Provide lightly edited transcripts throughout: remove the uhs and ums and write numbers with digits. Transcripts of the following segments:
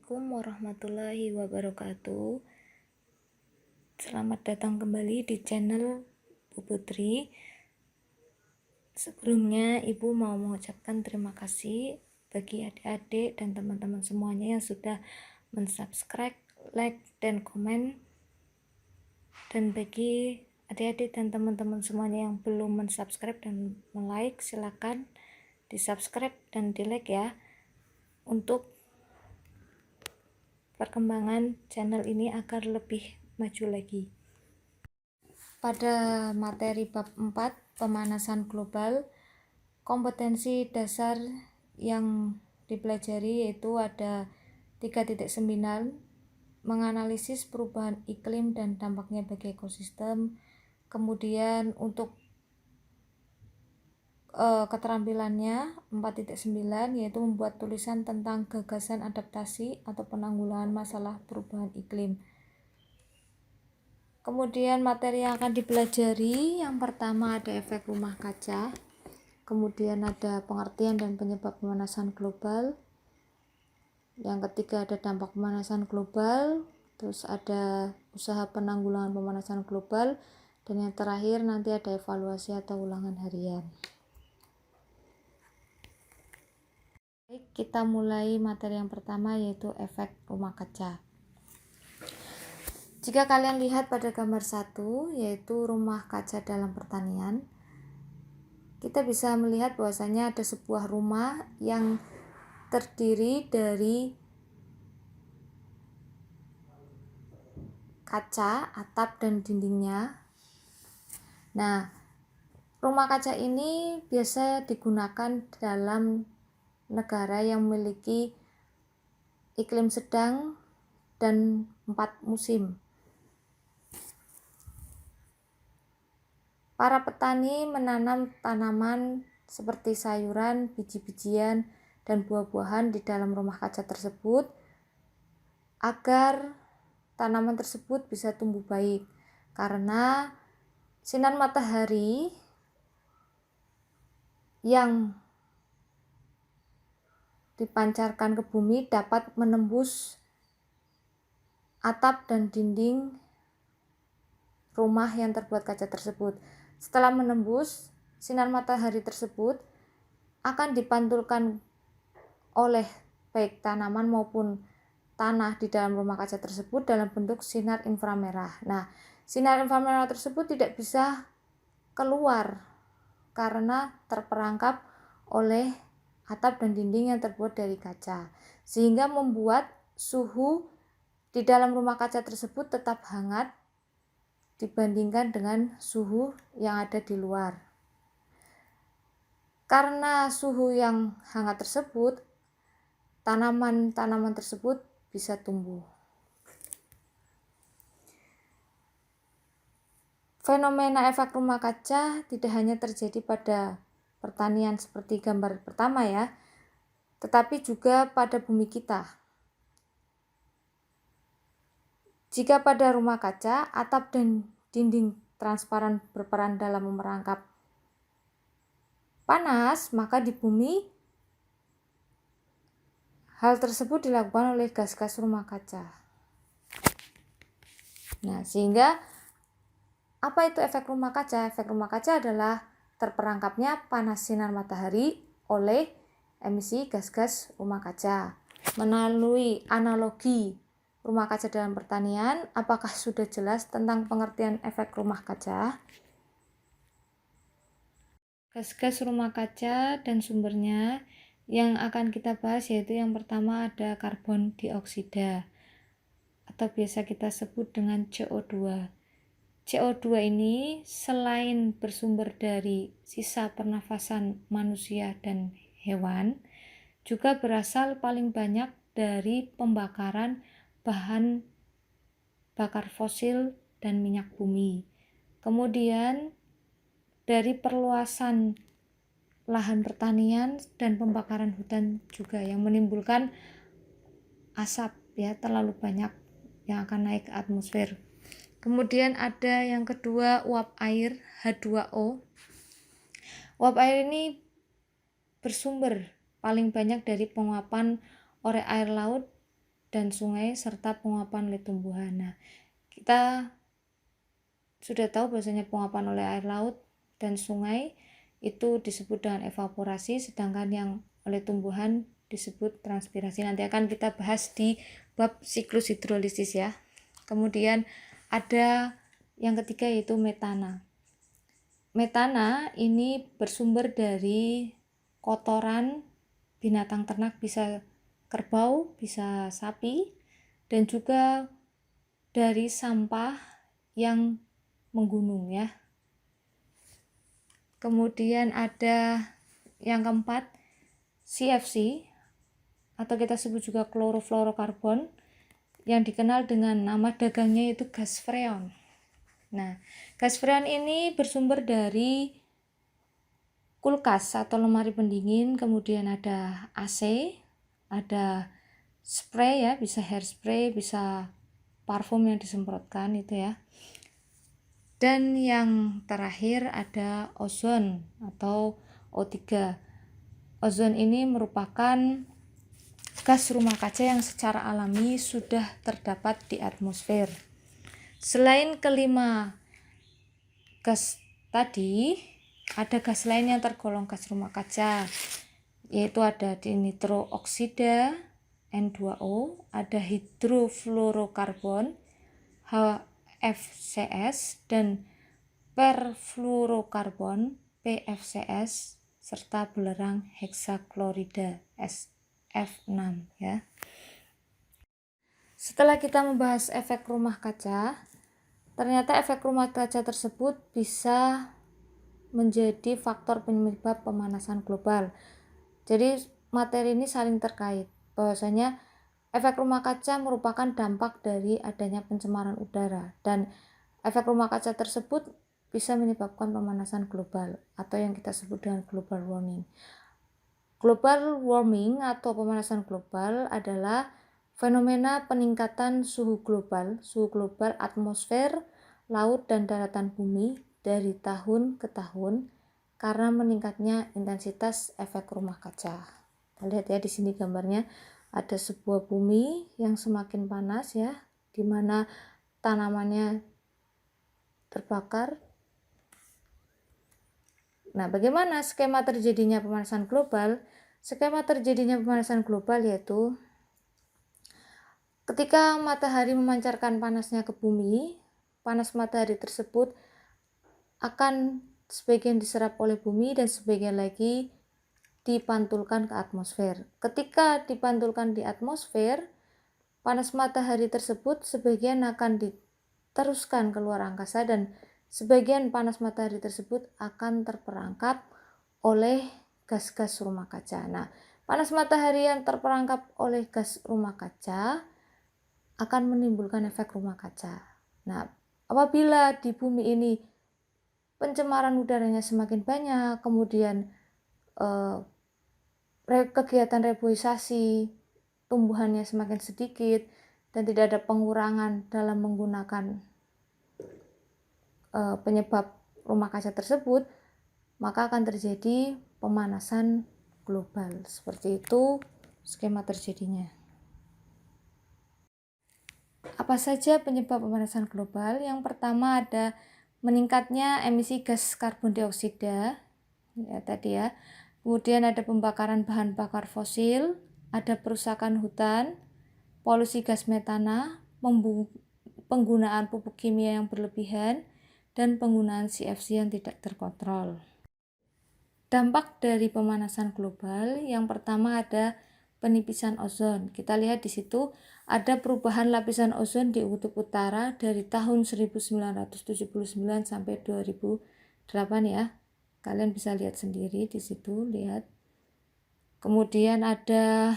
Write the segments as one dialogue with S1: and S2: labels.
S1: Assalamualaikum warahmatullahi wabarakatuh. Selamat datang kembali di channel Bu Putri. Sebelumnya Ibu mau mengucapkan terima kasih bagi adik-adik dan teman-teman semuanya yang sudah mensubscribe, like, dan komen. Dan bagi adik-adik dan teman-teman semuanya yang belum mensubscribe dan like, silakan di-subscribe dan di-like ya, untuk perkembangan channel ini agar lebih maju lagi. Pada materi bab 4 pemanasan global, kompetensi dasar yang dipelajari yaitu ada 3.9, menganalisis perubahan iklim dan dampaknya bagi ekosistem. Kemudian untuk keterampilannya 4.9 yaitu membuat tulisan tentang gagasan adaptasi atau penanggulangan masalah perubahan iklim. Kemudian materi yang akan dipelajari yang pertama ada efek rumah kaca, kemudian ada pengertian dan penyebab pemanasan global, yang ketiga ada dampak pemanasan global, terus ada usaha penanggulangan pemanasan global, dan yang terakhir nanti ada evaluasi atau ulangan harian. Baik, kita mulai materi yang pertama yaitu efek rumah kaca. Jika kalian lihat pada gambar 1 yaitu rumah kaca dalam pertanian, kita bisa melihat bahwasanya ada sebuah rumah yang terdiri dari kaca, atap, dan dindingnya. Nah, rumah kaca ini biasa digunakan dalam negara yang memiliki iklim sedang dan 4 musim. Para petani menanam tanaman seperti sayuran, biji-bijian, dan buah-buahan di dalam rumah kaca tersebut agar tanaman tersebut bisa tumbuh baik, karena sinar matahari yang dipancarkan ke bumi dapat menembus atap dan dinding rumah yang terbuat kaca tersebut. Setelah menembus, sinar matahari tersebut akan dipantulkan oleh baik tanaman maupun tanah di dalam rumah kaca tersebut dalam bentuk sinar inframerah. Nah, sinar inframerah tersebut tidak bisa keluar karena terperangkap oleh atap dan dinding yang terbuat dari kaca, sehingga membuat suhu di dalam rumah kaca tersebut tetap hangat dibandingkan dengan suhu yang ada di luar. Karena suhu yang hangat tersebut, tanaman-tanaman tersebut bisa tumbuh. Fenomena efek rumah kaca tidak hanya terjadi pada pertanian seperti gambar pertama ya, tetapi juga pada bumi kita. Jika pada rumah kaca, atap dan dinding transparan berperan dalam memerangkap panas, maka di bumi hal tersebut dilakukan oleh gas-gas rumah kaca. Nah, sehingga apa itu efek rumah kaca? Efek rumah kaca adalah terperangkapnya panas sinar matahari oleh emisi gas-gas rumah kaca. Melalui analogi rumah kaca dalam pertanian, apakah sudah jelas tentang pengertian efek rumah kaca? Gas-gas rumah kaca dan sumbernya yang akan kita bahas yaitu yang pertama ada karbon dioksida atau biasa kita sebut dengan CO2. CO2 ini selain bersumber dari sisa pernafasan manusia dan hewan, juga berasal paling banyak dari pembakaran bahan bakar fosil dan minyak bumi. Kemudian dari perluasan lahan pertanian dan pembakaran hutan juga yang menimbulkan asap ya terlalu banyak yang akan naik ke atmosfer. Kemudian ada yang kedua uap air H2O. Uap air ini bersumber paling banyak dari penguapan oleh air laut dan sungai serta penguapan oleh tumbuhan. Nah, kita sudah tahu bahwasanya penguapan oleh air laut dan sungai itu disebut dengan evaporasi, sedangkan yang oleh tumbuhan disebut transpirasi. Nanti akan kita bahas di bab siklus hidrolisis ya. Kemudian ada yang ketiga yaitu metana. Metana ini bersumber dari kotoran binatang ternak, bisa kerbau, bisa sapi, dan juga dari sampah yang menggunung ya. Kemudian ada yang keempat, CFC atau kita sebut juga klorofluorokarbon, yang dikenal dengan nama dagangnya yaitu gas freon. Nah, gas freon ini bersumber dari kulkas atau lemari pendingin, kemudian ada AC, ada spray ya, bisa hairspray, bisa parfum yang disemprotkan itu ya. Dan yang terakhir ada ozon atau O3. Ozon ini merupakan gas rumah kaca yang secara alami sudah terdapat di atmosfer. Selain kelima gas tadi, ada gas lain yang tergolong gas rumah kaca, yaitu ada nitrooksida N2O, ada hidrofluorokarbon HFCS, dan perfluorokarbon PFCS, serta belerang heksaklorida SF6 ya. Setelah kita membahas efek rumah kaca, ternyata efek rumah kaca tersebut bisa menjadi faktor penyebab pemanasan global. Jadi materi ini saling terkait, bahwasanya efek rumah kaca merupakan dampak dari adanya pencemaran udara, dan efek rumah kaca tersebut bisa menyebabkan pemanasan global atau yang kita sebut dengan global warming. Global warming atau pemanasan global adalah fenomena peningkatan suhu global atmosfer, laut, dan daratan bumi dari tahun ke tahun karena meningkatnya intensitas efek rumah kaca. Kita lihat ya di sini gambarnya, ada sebuah bumi yang semakin panas ya, di mana tanamannya terbakar. Nah, bagaimana skema terjadinya pemanasan global? Skema terjadinya pemanasan global yaitu ketika matahari memancarkan panasnya ke bumi, panas matahari tersebut akan sebagian diserap oleh bumi dan sebagian lagi dipantulkan ke atmosfer. Ketika dipantulkan di atmosfer, panas matahari tersebut sebagian akan diteruskan ke luar angkasa dan sebagian panas matahari tersebut akan terperangkap oleh gas-gas rumah kaca. Nah, panas matahari yang terperangkap oleh gas rumah kaca akan menimbulkan efek rumah kaca. Nah, apabila di bumi ini pencemaran udaranya semakin banyak, kemudian kegiatan reboisasi tumbuhannya semakin sedikit, dan tidak ada pengurangan dalam menggunakan penyebab rumah kaca tersebut, maka akan terjadi pemanasan global. Seperti itu skema terjadinya. Apa saja penyebab pemanasan global? Yang pertama ada meningkatnya emisi gas karbon dioksida ya tadi ya. Kemudian ada pembakaran bahan bakar fosil, ada perusakan hutan, polusi gas metana, penggunaan pupuk kimia yang berlebihan, dan penggunaan CFC yang tidak terkontrol. Dampak dari pemanasan global, yang pertama ada penipisan ozon. Kita lihat di situ ada perubahan lapisan ozon di kutub utara dari tahun 1979 sampai 2008 ya. Kalian bisa lihat sendiri di situ, lihat. Kemudian ada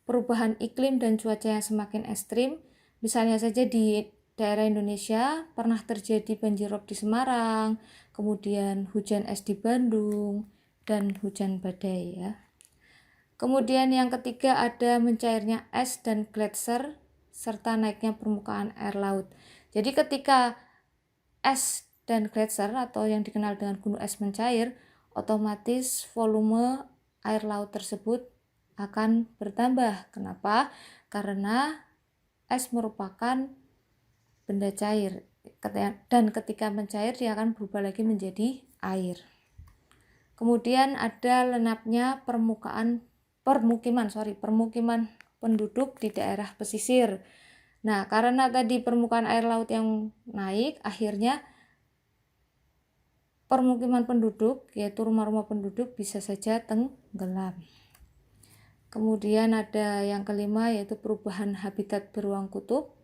S1: perubahan iklim dan cuaca yang semakin ekstrim. Misalnya saja di daerah Indonesia pernah terjadi banjirop di Semarang, kemudian hujan es di Bandung, dan hujan badai ya. Kemudian yang ketiga ada mencairnya es dan gletser serta naiknya permukaan air laut. Jadi ketika es dan gletser atau yang dikenal dengan gunung es mencair, otomatis volume air laut tersebut akan bertambah. Kenapa? Karena es merupakan benda cair dan ketika mencair dia akan berubah lagi menjadi air. Kemudian ada lenapnya permukiman penduduk di daerah pesisir. Nah, karena tadi permukaan air laut yang naik, akhirnya permukiman penduduk, yaitu rumah-rumah penduduk, bisa saja tenggelam. Kemudian ada yang kelima, yaitu perubahan habitat beruang kutub,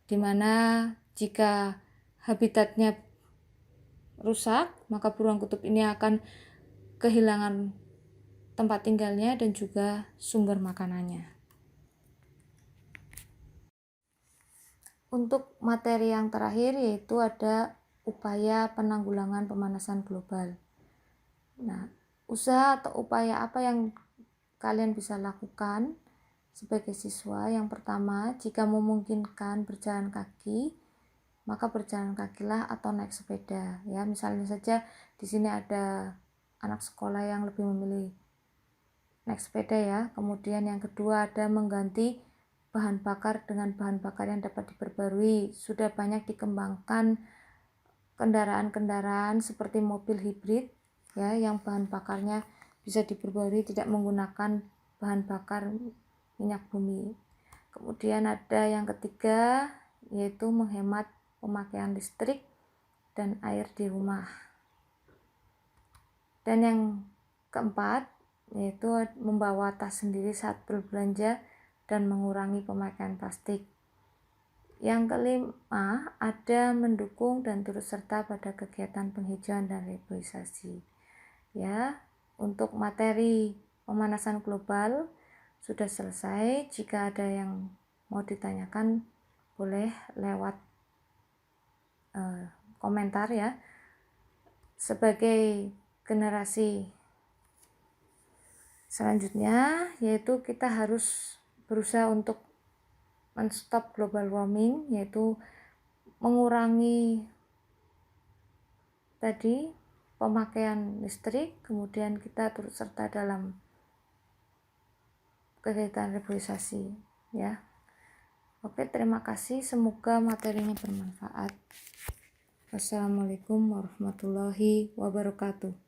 S1: di mana jika habitatnya rusak, maka beruang kutub ini akan kehilangan tempat tinggalnya dan juga sumber makanannya. Untuk materi yang terakhir yaitu ada upaya penanggulangan pemanasan global. Nah, usaha atau upaya apa yang kalian bisa lakukan sebagai siswa? Yang pertama, jika memungkinkan berjalan kaki, maka berjalan kakilah atau naik sepeda. Ya, misalnya saja di sini ada anak sekolah yang lebih memilih naik sepeda ya. Kemudian yang kedua ada mengganti bahan bakar dengan bahan bakar yang dapat diperbarui. Sudah banyak dikembangkan kendaraan-kendaraan seperti mobil hibrid ya, yang bahan bakarnya bisa diperbarui, tidak menggunakan bahan bakar minyak bumi. Kemudian ada yang ketiga yaitu menghemat pemakaian listrik dan air di rumah. Dan yang keempat yaitu membawa tas sendiri saat berbelanja dan mengurangi pemakaian plastik. Yang kelima, ada mendukung dan turut serta pada kegiatan penghijauan dan reboisasi. Ya, untuk materi pemanasan global sudah selesai. Jika ada yang mau ditanyakan, boleh lewat komentar ya. Sebagai generasi selanjutnya, yaitu kita harus berusaha untuk men-stop global warming, yaitu mengurangi tadi pemakaian listrik, kemudian kita turut serta dalam kegiatan reboisasi ya. Oke, terima kasih, semoga materinya bermanfaat. Wassalamualaikum warahmatullahi wabarakatuh.